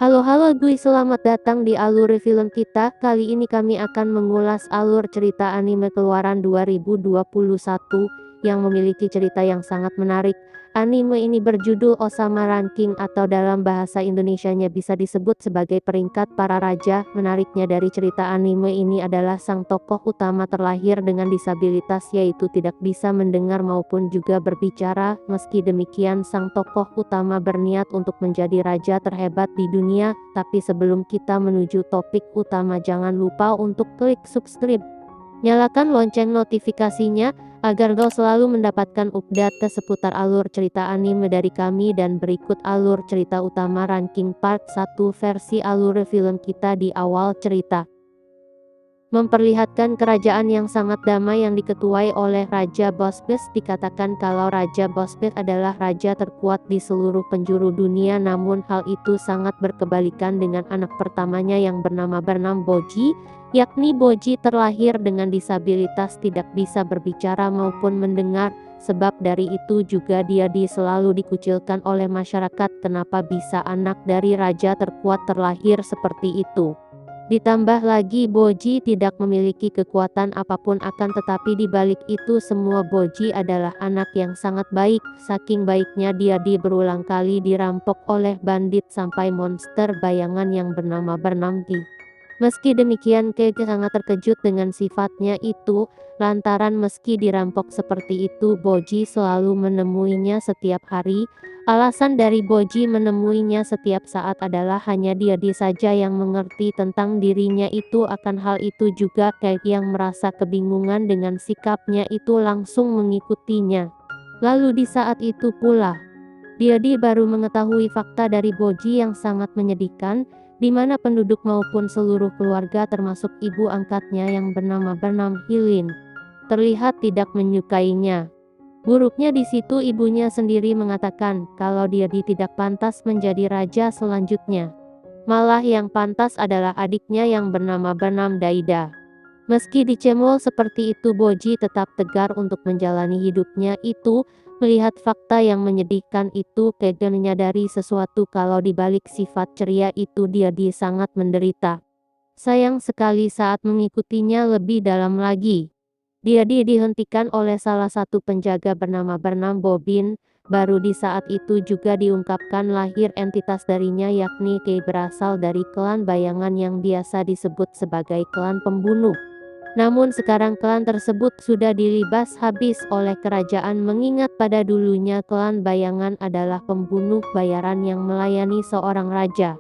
Halo Dwi, selamat datang di Alur Film kita. Kali ini kami akan mengulas alur cerita anime keluaran 2021 yang memiliki cerita yang sangat menarik. Anime ini berjudul Osama Ranking atau dalam bahasa Indonesianya bisa disebut sebagai peringkat para raja. Menariknya dari cerita anime ini adalah sang tokoh utama terlahir dengan disabilitas, yaitu tidak bisa mendengar maupun juga berbicara. Meski demikian, sang tokoh utama berniat untuk menjadi raja terhebat di dunia. Tapi sebelum kita menuju topik utama, jangan lupa untuk klik subscribe, nyalakan lonceng notifikasinya agar kau selalu mendapatkan update seputar alur cerita anime dari kami. Dan berikut alur cerita utama Ranking Part 1 versi alur film kita. Di awal cerita memperlihatkan kerajaan yang sangat damai yang diketuai oleh Raja Bospis. Dikatakan kalau Raja Bospis adalah raja terkuat di seluruh penjuru dunia, namun hal itu sangat berkebalikan dengan anak pertamanya yang bernama Boji, yakni Boji terlahir dengan disabilitas, tidak bisa berbicara maupun mendengar. Sebab dari itu juga dia selalu dikucilkan oleh masyarakat. Kenapa bisa anak dari raja terkuat terlahir seperti itu? Ditambah lagi Boji tidak memiliki kekuatan apapun, akan tetapi di balik itu semua Boji adalah anak yang sangat baik. Saking baiknya dia berulang kali dirampok oleh bandit sampai monster bayangan yang bernama Bernamdi. Meski demikian, Keke sangat terkejut dengan sifatnya itu, lantaran meski dirampok seperti itu, Boji selalu menemuinya setiap hari. Alasan dari Boji menemuinya setiap saat adalah hanya dia saja yang mengerti tentang dirinya itu. Akan hal itu juga Keke yang merasa kebingungan dengan sikapnya itu langsung mengikutinya. Lalu di saat itu pula, dia baru mengetahui fakta dari Boji yang sangat menyedihkan, di mana penduduk maupun seluruh keluarga termasuk ibu angkatnya yang bernama Bernam Hilin terlihat tidak menyukainya. Buruknya di situ ibunya sendiri mengatakan kalau dia tidak pantas menjadi raja selanjutnya. Malah yang pantas adalah adiknya yang bernama Bernam Daida. Meski dicemooh seperti itu, Boji tetap tegar untuk menjalani hidupnya itu. Melihat fakta yang menyedihkan itu, Kege menyadari sesuatu, kalau di balik sifat ceria itu dia sangat menderita. Sayang sekali saat mengikutinya lebih dalam lagi, dia dihentikan oleh salah satu penjaga bernama Bernam Bobin. Baru di saat itu juga diungkapkan lahir entitas darinya, yakni Kei berasal dari klan bayangan yang biasa disebut sebagai klan pembunuh. Namun sekarang klan tersebut sudah dilibas habis oleh kerajaan, mengingat pada dulunya klan bayangan adalah pembunuh bayaran yang melayani seorang raja.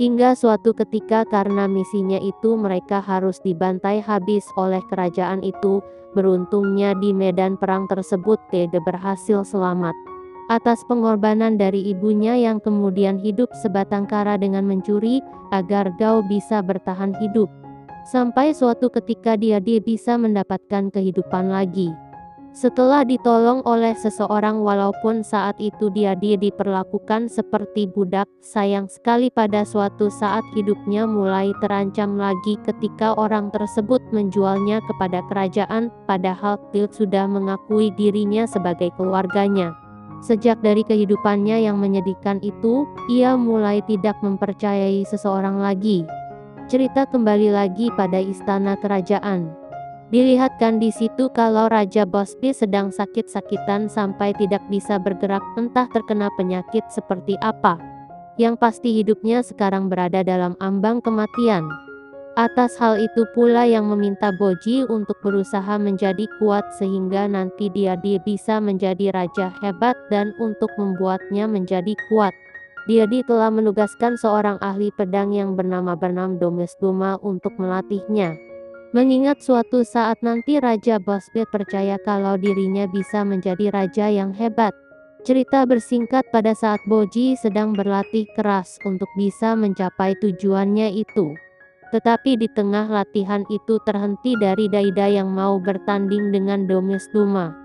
Hingga suatu ketika karena misinya itu mereka harus dibantai habis oleh kerajaan itu. Beruntungnya di medan perang tersebut Kege berhasil selamat atas pengorbanan dari ibunya yang kemudian hidup sebatang kara dengan mencuri agar Gao bisa bertahan hidup. Sampai suatu ketika dia bisa mendapatkan kehidupan lagi setelah ditolong oleh seseorang, walaupun saat itu dia diperlakukan seperti budak. Sayang sekali pada suatu saat hidupnya mulai terancam lagi ketika orang tersebut menjualnya kepada kerajaan, padahal Kil sudah mengakui dirinya sebagai keluarganya. Sejak dari kehidupannya yang menyedihkan itu, ia mulai tidak mempercayai seseorang lagi. Cerita kembali lagi pada istana kerajaan. Dilihatkan di situ kalau Raja Bospi sedang sakit-sakitan sampai tidak bisa bergerak, entah terkena penyakit seperti apa. Yang pasti hidupnya sekarang berada dalam ambang kematian. Atas hal itu pula yang meminta Boji untuk berusaha menjadi kuat sehingga nanti dia bisa menjadi raja hebat, dan untuk membuatnya menjadi kuat, dia telah menugaskan seorang ahli pedang yang bernama Bernam Domesduma untuk melatihnya. Mengingat suatu saat nanti Raja Bosbet percaya kalau dirinya bisa menjadi raja yang hebat. Cerita bersingkat, pada saat Boji sedang berlatih keras untuk bisa mencapai tujuannya itu. Tetapi di tengah latihan itu terhenti dari Daida yang mau bertanding dengan Domesduma.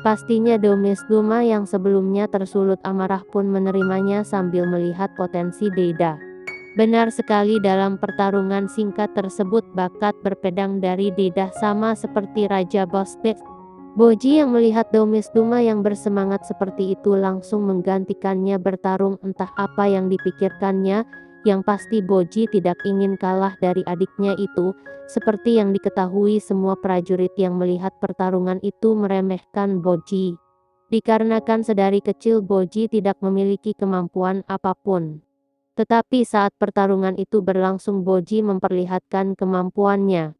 Pastinya Domesduma yang sebelumnya tersulut amarah pun menerimanya sambil melihat potensi Daida. Benar sekali, dalam pertarungan singkat tersebut bakat berpedang dari Daida sama seperti Raja Bosbet. Boji yang melihat Domesduma yang bersemangat seperti itu langsung menggantikannya bertarung. Entah apa yang dipikirkannya, Yang pasti Boji tidak ingin kalah dari adiknya itu, seperti yang diketahui semua prajurit yang melihat pertarungan itu meremehkan Boji. Dikarenakan sedari kecil Boji tidak memiliki kemampuan apapun. Tetapi saat pertarungan itu berlangsung Boji memperlihatkan kemampuannya,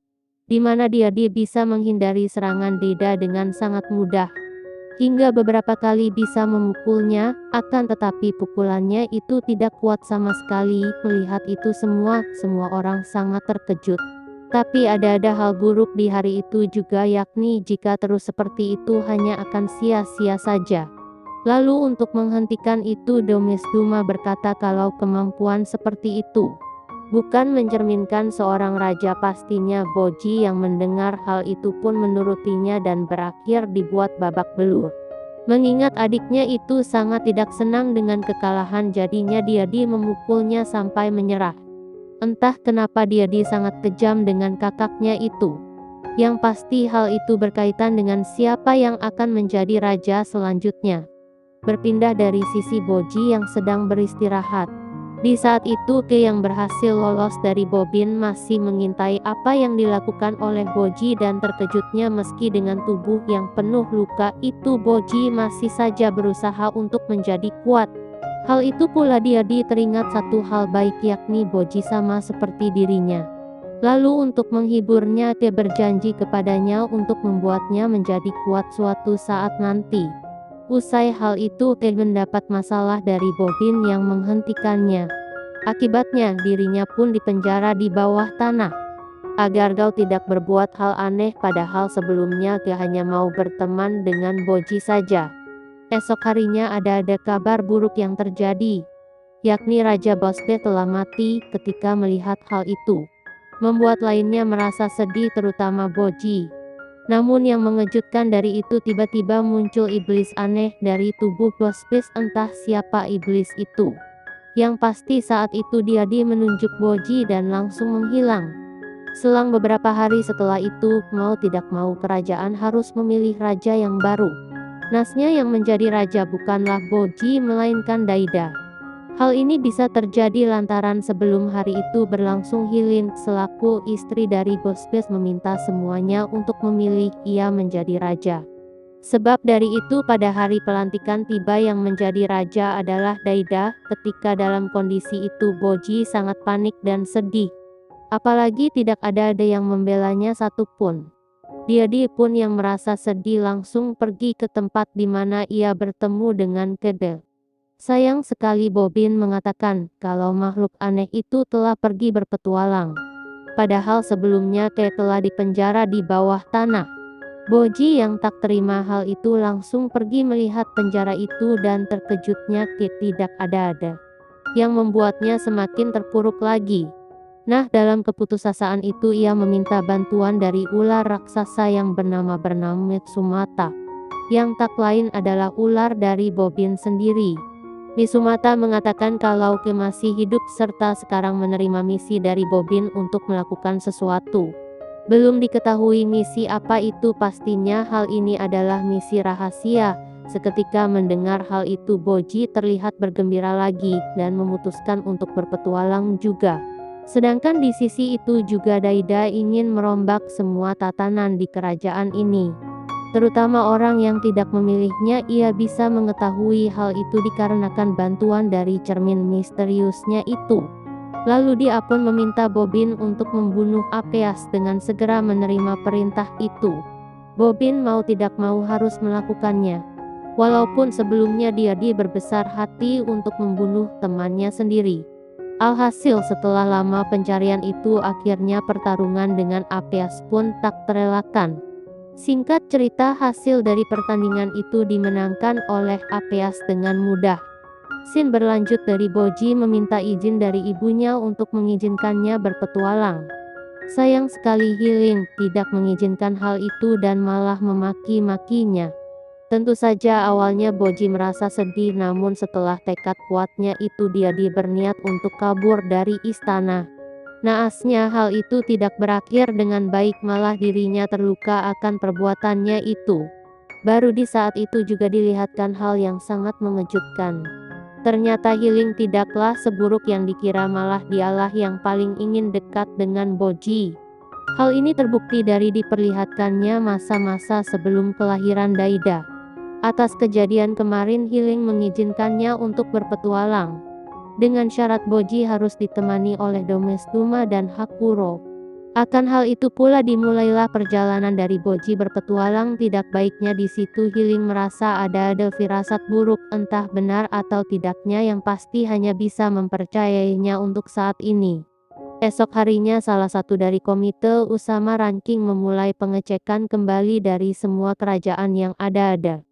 di mana dia bisa menghindari serangan Deida dengan sangat mudah. Hingga beberapa kali bisa memukulnya, akan tetapi pukulannya itu tidak kuat sama sekali. Melihat itu semua orang sangat terkejut. Tapi ada hal buruk di hari itu juga, yakni jika terus seperti itu hanya akan sia-sia saja. Lalu untuk menghentikan itu Domes Duma berkata kalau kemampuan seperti itu bukan mencerminkan seorang raja. Pastinya Boji yang mendengar hal itu pun menurutinya dan berakhir dibuat babak belur. Mengingat adiknya itu sangat tidak senang dengan kekalahan, jadinya dia memukulnya sampai menyerah. Entah kenapa dia sangat kejam dengan kakaknya itu. Yang pasti hal itu berkaitan dengan siapa yang akan menjadi raja selanjutnya. Berpindah dari sisi Boji yang sedang beristirahat. Di saat itu Ke yang berhasil lolos dari bobin masih mengintai apa yang dilakukan oleh Boji, dan terkejutnya meski dengan tubuh yang penuh luka itu Boji masih saja berusaha untuk menjadi kuat. Hal itu pula dia teringat satu hal baik, yakni Boji sama seperti dirinya. Lalu untuk menghiburnya Ke berjanji kepadanya untuk membuatnya menjadi kuat suatu saat nanti. Usai hal itu Ke mendapat masalah dari bobin yang menghentikannya. Akibatnya dirinya pun dipenjara di bawah tanah. Agar kau tidak berbuat hal aneh, padahal sebelumnya Ke hanya mau berteman dengan Boji saja. Esok harinya ada kabar buruk yang terjadi, yakni Raja Bosbe telah mati. Ketika melihat hal itu, membuat lainnya merasa sedih, terutama Boji. Namun yang mengejutkan dari itu tiba-tiba muncul iblis aneh dari tubuh Bosbe. Entah siapa iblis itu. Yang pasti saat itu dia menunjuk Boji dan langsung menghilang. Selang beberapa hari setelah itu, mau tidak mau kerajaan harus memilih raja yang baru. Nasnya yang menjadi raja bukanlah Boji melainkan Daida. Hal ini bisa terjadi lantaran sebelum hari itu berlangsung Hilin selaku istri dari Bosbe meminta semuanya untuk memilih ia menjadi raja. Sebab dari itu pada hari pelantikan tiba yang menjadi raja adalah Daida. Ketika dalam kondisi itu Boji sangat panik dan sedih. Apalagi tidak ada yang membelanya satupun. Dia pun yang merasa sedih langsung pergi ke tempat di mana ia bertemu dengan Kede. Sayang sekali Bobin mengatakan kalau makhluk aneh itu telah pergi berpetualang. Padahal sebelumnya Ke telah dipenjara di bawah tanah. Boji yang tak terima hal itu langsung pergi melihat penjara itu, dan terkejutnya Ke tidak ada yang membuatnya semakin terpuruk lagi. Nah, dalam keputusasaan itu ia meminta bantuan dari ular raksasa yang bernama Mitsumata. Yang tak lain adalah ular dari Bobin sendiri. Mitsumata mengatakan kalau Ke masih hidup serta sekarang menerima misi dari Bobin untuk melakukan sesuatu. Belum diketahui misi apa itu, pastinya hal ini adalah misi rahasia. Seketika mendengar hal itu Boji terlihat bergembira lagi dan memutuskan untuk berpetualang juga. Sedangkan di sisi itu juga Daida ingin merombak semua tatanan di kerajaan ini. Terutama orang yang tidak memilihnya. Ia bisa mengetahui hal itu dikarenakan bantuan dari cermin misteriusnya itu. Lalu dia pun meminta Bobin untuk membunuh Apeas dengan segera menerima perintah itu. Bobin mau tidak mau harus melakukannya. Walaupun sebelumnya dia berbesar hati untuk membunuh temannya sendiri. Alhasil setelah lama pencarian itu akhirnya pertarungan dengan Apeas pun tak terelakkan. Singkat cerita, hasil dari pertandingan itu dimenangkan oleh Apeas dengan mudah. Scene berlanjut dari Boji meminta izin dari ibunya untuk mengizinkannya berpetualang. Sayang sekali Hilin tidak mengizinkan hal itu dan malah memaki-makinya. Tentu saja awalnya Boji merasa sedih, namun setelah tekad kuatnya itu dia berniat untuk kabur dari istana. Naasnya hal itu tidak berakhir dengan baik, malah dirinya terluka akan perbuatannya itu. Baru di saat itu juga dilihatkan hal yang sangat mengejutkan. Ternyata Healing tidaklah seburuk yang dikira, malah dialah yang paling ingin dekat dengan Boji. Hal ini terbukti dari diperlihatkannya masa-masa sebelum kelahiran Daida. Atas kejadian kemarin, Healing mengizinkannya untuk berpetualang. Dengan syarat Boji harus ditemani oleh Domestuma dan Hakuro. Akan hal itu pula dimulailah perjalanan dari Boji berpetualang. Tidak baiknya di situ Healing merasa ada firasat buruk, entah benar atau tidaknya, yang pasti hanya bisa mempercayainya untuk saat ini. Esok harinya salah satu dari komite Usama Ranking memulai pengecekan kembali dari semua kerajaan yang ada.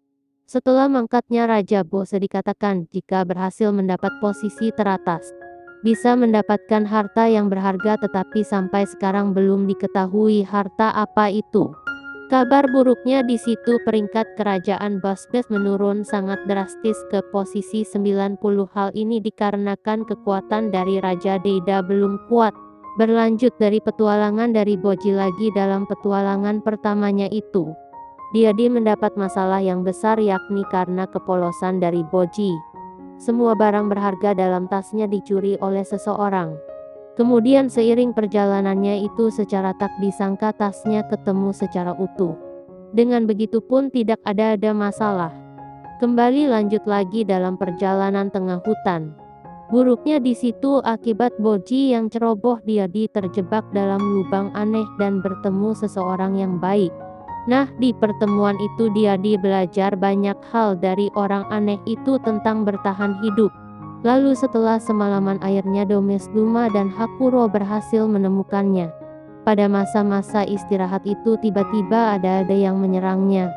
Setelah mangkatnya Raja Bose dikatakan, jika berhasil mendapat posisi teratas, bisa mendapatkan harta yang berharga, tetapi sampai sekarang belum diketahui harta apa itu. Kabar buruknya di situ peringkat kerajaan Bosbes menurun sangat drastis ke posisi 90. Hal ini dikarenakan kekuatan dari Raja Deida belum kuat. Berlanjut dari petualangan dari Boji lagi, dalam petualangan pertamanya itu, dia mendapat masalah yang besar, yakni karena kepolosan dari Boji. Semua barang berharga dalam tasnya dicuri oleh seseorang. Kemudian seiring perjalanannya itu, secara tak disangka tasnya ketemu secara utuh. Dengan begitu pun tidak ada masalah. Kembali lanjut lagi dalam perjalanan tengah hutan. Buruknya di situ akibat Boji yang ceroboh, dia terjebak dalam lubang aneh dan bertemu seseorang yang baik. Nah, di pertemuan itu dia belajar banyak hal dari orang aneh itu tentang bertahan hidup. Lalu setelah semalaman airnya, Domestuma dan Hakuro berhasil menemukannya. Pada masa-masa istirahat itu tiba-tiba ada yang menyerangnya.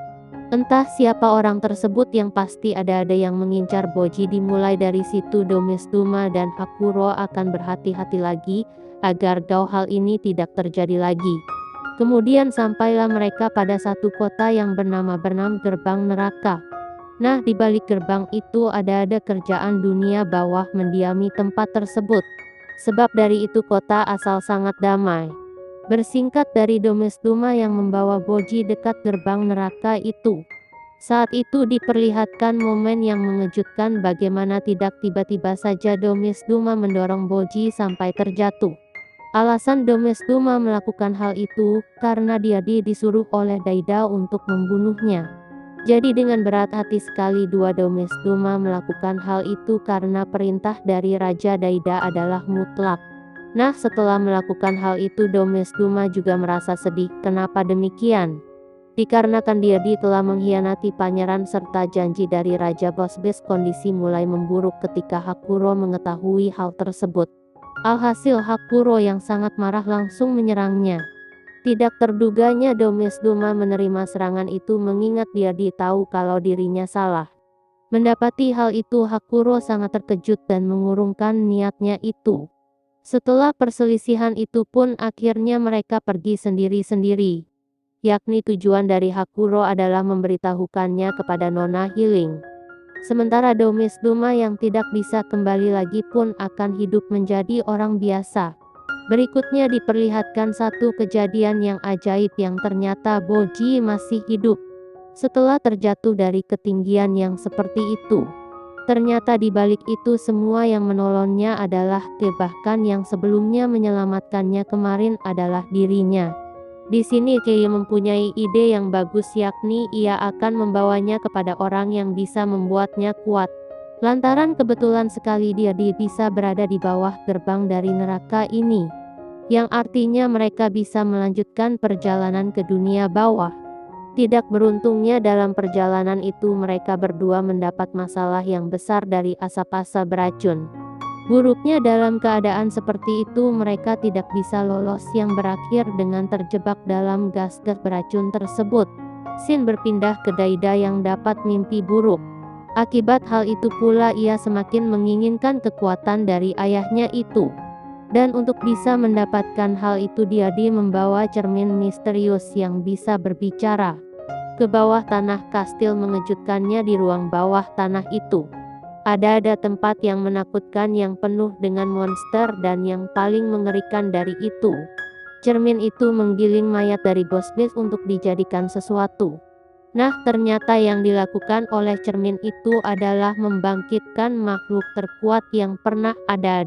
Entah siapa orang tersebut, yang pasti ada yang mengincar Boji. Dimulai dari situ Domestuma dan Hakuro akan berhati-hati lagi agar hal ini tidak terjadi lagi. Kemudian sampailah mereka pada satu kota yang bernama Gerbang Neraka. Nah, di balik gerbang itu ada kerajaan dunia bawah mendiami tempat tersebut. Sebab dari itu kota asal sangat damai. Bersingkat dari Domestuma yang membawa Boji dekat gerbang neraka itu. Saat itu diperlihatkan momen yang mengejutkan, bagaimana tidak tiba-tiba saja Domestuma mendorong Boji sampai terjatuh. Alasan Domestuma melakukan hal itu karena dia disuruh oleh Daida untuk membunuhnya. Jadi dengan berat hati sekali Domestuma melakukan hal itu karena perintah dari Raja Daida adalah mutlak. Nah, setelah melakukan hal itu Domestuma juga merasa sedih. Kenapa demikian? Dikarenakan dia telah mengkhianati pangeran serta janji dari Raja Bosbes. Kondisi mulai memburuk ketika Hakuro mengetahui hal tersebut. Alhasil Hakuro yang sangat marah langsung menyerangnya. Tidak terduganya Domestuma menerima serangan itu, mengingat dia tahu kalau dirinya salah. Mendapati hal itu Hakuro sangat terkejut dan mengurungkan niatnya itu. Setelah perselisihan itu pun akhirnya mereka pergi sendiri-sendiri. Yakni tujuan dari Hakuro adalah memberitahukannya kepada Nona Healing. Sementara Domestuma yang tidak bisa kembali lagi pun akan hidup menjadi orang biasa. Berikutnya diperlihatkan satu kejadian yang ajaib, yang ternyata Boji masih hidup setelah terjatuh dari ketinggian yang seperti itu. Ternyata di balik itu semua yang menolongnya adalah bahkan yang sebelumnya menyelamatkannya kemarin adalah dirinya. Di sini Kei mempunyai ide yang bagus, yakni ia akan membawanya kepada orang yang bisa membuatnya kuat. Lantaran kebetulan sekali dia bisa berada di bawah gerbang dari neraka ini, yang artinya mereka bisa melanjutkan perjalanan ke dunia bawah. Tidak beruntungnya dalam perjalanan itu mereka berdua mendapat masalah yang besar dari asap beracun. Buruknya dalam keadaan seperti itu mereka tidak bisa lolos, yang berakhir dengan terjebak dalam gas beracun tersebut. Shin berpindah ke Daida yang dapat mimpi buruk. Akibat hal itu pula ia semakin menginginkan kekuatan dari ayahnya itu. Dan untuk bisa mendapatkan hal itu dia membawa cermin misterius yang bisa berbicara ke bawah tanah. Kastil mengejutkannya. Di ruang bawah tanah itu ada tempat yang menakutkan yang penuh dengan monster, dan yang paling mengerikan dari itu, cermin itu menggiling mayat dari Bosbes untuk dijadikan sesuatu. Nah, ternyata yang dilakukan oleh cermin itu adalah membangkitkan makhluk terkuat yang pernah ada,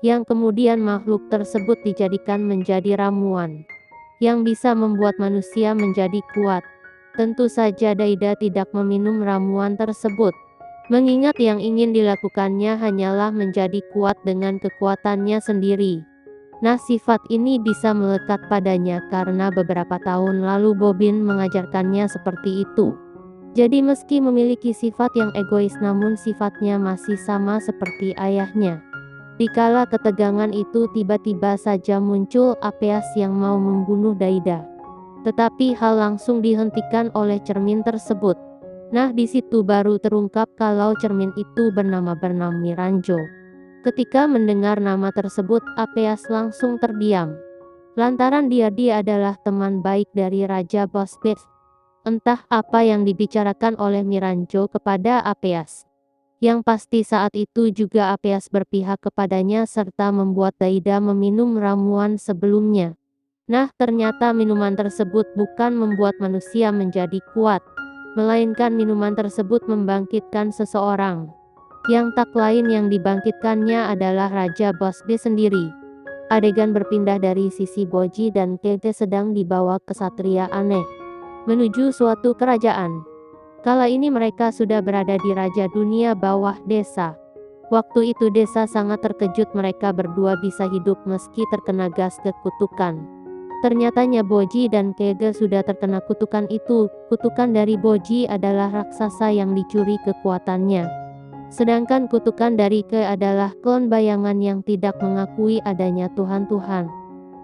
yang kemudian makhluk tersebut dijadikan menjadi ramuan, yang bisa membuat manusia menjadi kuat. Tentu saja Daida tidak meminum ramuan tersebut, mengingat yang ingin dilakukannya hanyalah menjadi kuat dengan kekuatannya sendiri. Nah, sifat ini bisa melekat padanya karena beberapa tahun lalu Bobin mengajarkannya seperti itu. Jadi meski memiliki sifat yang egois namun sifatnya masih sama seperti ayahnya. Dikala ketegangan itu tiba-tiba saja muncul Apeas yang mau membunuh Daida. Tetapi hal langsung dihentikan oleh cermin tersebut. Nah, di situ baru terungkap kalau cermin itu bernama Miranjo. Ketika mendengar nama tersebut, Apeas langsung terdiam. Lantaran dia adalah teman baik dari Raja Bospet. Entah apa yang dibicarakan oleh Miranjo kepada Apeas. Yang pasti saat itu juga Apeas berpihak kepadanya serta membuat Daida meminum ramuan sebelumnya. Nah, ternyata minuman tersebut bukan membuat manusia menjadi kuat, melainkan minuman tersebut membangkitkan seseorang. Yang tak lain yang dibangkitkannya adalah Raja Bosbe sendiri. Adegan berpindah dari sisi Boji dan Kege sedang dibawa ke Satria Aneh menuju suatu kerajaan. Kala ini mereka sudah berada di Raja Dunia bawah desa. Waktu itu desa sangat terkejut mereka berdua bisa hidup meski terkena gas kekutukan. Ternyatanya Boji dan Kege sudah terkena kutukan itu. Kutukan dari Boji adalah raksasa yang dicuri kekuatannya. Sedangkan kutukan dari Ke adalah klon bayangan yang tidak mengakui adanya Tuhan-Tuhan.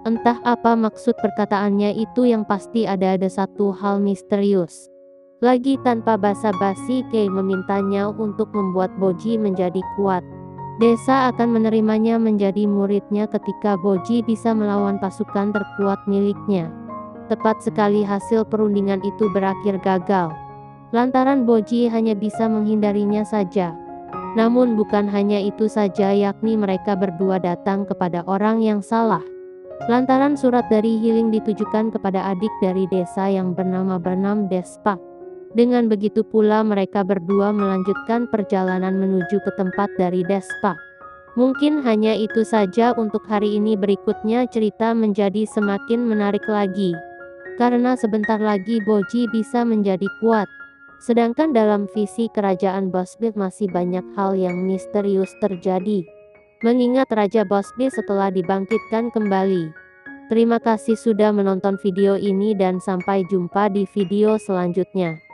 Entah apa maksud perkataannya itu, yang pasti ada satu hal misterius. Lagi tanpa basa-basi Ke memintanya untuk membuat Boji menjadi kuat. Desa akan menerimanya menjadi muridnya ketika Boji bisa melawan pasukan terkuat miliknya. Tepat sekali hasil perundingan itu berakhir gagal. Lantaran Boji hanya bisa menghindarinya saja. Namun bukan hanya itu saja, yakni mereka berdua datang kepada orang yang salah. Lantaran surat dari Hiling ditujukan kepada adik dari desa yang bernama Bernam Despa. Dengan begitu pula mereka berdua melanjutkan perjalanan menuju ke tempat dari Despa. Mungkin hanya itu saja untuk hari ini, berikutnya cerita menjadi semakin menarik lagi. Karena sebentar lagi Boji bisa menjadi kuat. Sedangkan dalam visi kerajaan Bosbet masih banyak hal yang misterius terjadi. Mengingat Raja Bosbet setelah dibangkitkan kembali. Terima kasih sudah menonton video ini dan sampai jumpa di video selanjutnya.